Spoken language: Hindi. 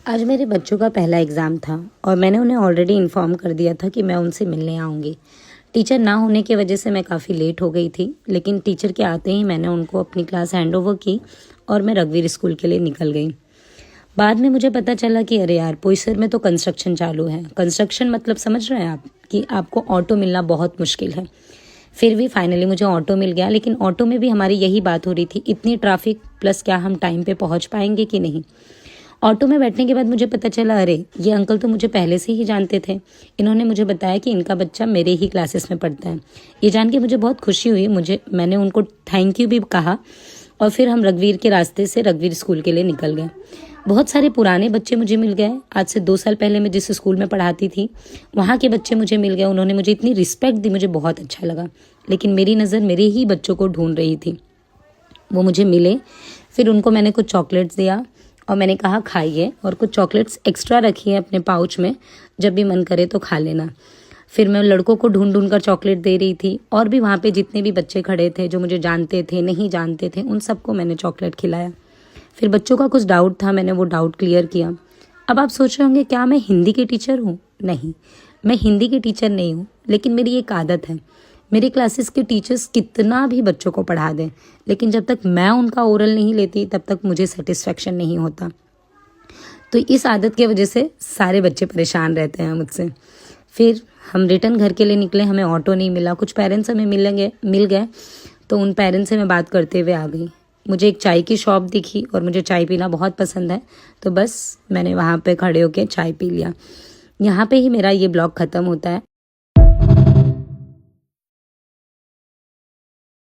आज मेरे बच्चों का पहला एग्ज़ाम था और मैंने उन्हें ऑलरेडी इन्फॉर्म कर दिया था कि मैं उनसे मिलने आऊँगी। टीचर ना होने की वजह से मैं काफ़ी लेट हो गई थी, लेकिन टीचर के आते ही मैंने उनको अपनी क्लास हैंडओवर की और मैं रघुवीर स्कूल के लिए निकल गई। बाद में मुझे पता चला कि अरे यार, बोईसर में तो कंस्ट्रक्शन चालू है। कंस्ट्रक्शन मतलब समझ रहे हैं आप कि आपको ऑटो मिलना बहुत मुश्किल है। फिर भी फाइनली मुझे ऑटो मिल गया, लेकिन ऑटो में भी हमारी यही बात हो रही थी, इतनी ट्रैफिक प्लस क्या हम टाइम पे पहुंच पाएंगे कि नहीं। ऑटो में बैठने के बाद मुझे पता चला, अरे ये अंकल तो मुझे पहले से ही जानते थे। इन्होंने मुझे बताया कि इनका बच्चा मेरे ही क्लासेस में पढ़ता है। ये जान के मुझे बहुत खुशी हुई। मैंने उनको थैंक यू भी कहा और फिर हम रघुवीर के रास्ते से रघुवीर स्कूल के लिए निकल गए। बहुत सारे पुराने बच्चे मुझे मिल गए। आज से 2 साल पहले मैं जिस स्कूल में पढ़ाती थी वहाँ के बच्चे मुझे मिल गए। उन्होंने मुझे इतनी रिस्पेक्ट दी, मुझे बहुत अच्छा लगा। लेकिन मेरी नज़र मेरे ही बच्चों को ढूंढ रही थी। वो मुझे मिले, फिर उनको मैंने कुछ चॉकलेट्स दिया और मैंने कहा खाइए, और कुछ चॉकलेट्स एक्स्ट्रा रखिए अपने पाउच में, जब भी मन करे तो खा लेना। फिर मैं लड़कों को ढूंढ ढूंढ कर चॉकलेट दे रही थी और भी वहाँ पे जितने भी बच्चे खड़े थे जो मुझे जानते थे नहीं जानते थे, उन सबको मैंने चॉकलेट खिलाया। फिर बच्चों का कुछ डाउट था, मैंने वो डाउट क्लियर किया। अब आप सोच रहे होंगे क्या मैं हिंदी की टीचर हूँ? नहीं, मैं हिंदी की टीचर नहीं हूँ, लेकिन मेरी एक आदत है। मेरे क्लासेस के टीचर्स कितना भी बच्चों को पढ़ा दें, लेकिन जब तक मैं उनका ओरल नहीं लेती तब तक मुझे सेटिस्फेक्शन नहीं होता। तो इस आदत की वजह से सारे बच्चे परेशान रहते हैं मुझसे। फिर हम रिटर्न घर के लिए निकले, हमें ऑटो नहीं मिला। कुछ पेरेंट्स हमें मिल गए, तो उन पेरेंट्स से मैं बात करते हुए आ गई। मुझे एक चाय की शॉप दिखी और मुझे चाय पीना बहुत पसंद है, तो बस मैंने वहाँ पे खड़े होकर चाय पी लिया। यहाँ पे ही मेरा ये ब्लॉग ख़त्म होता है।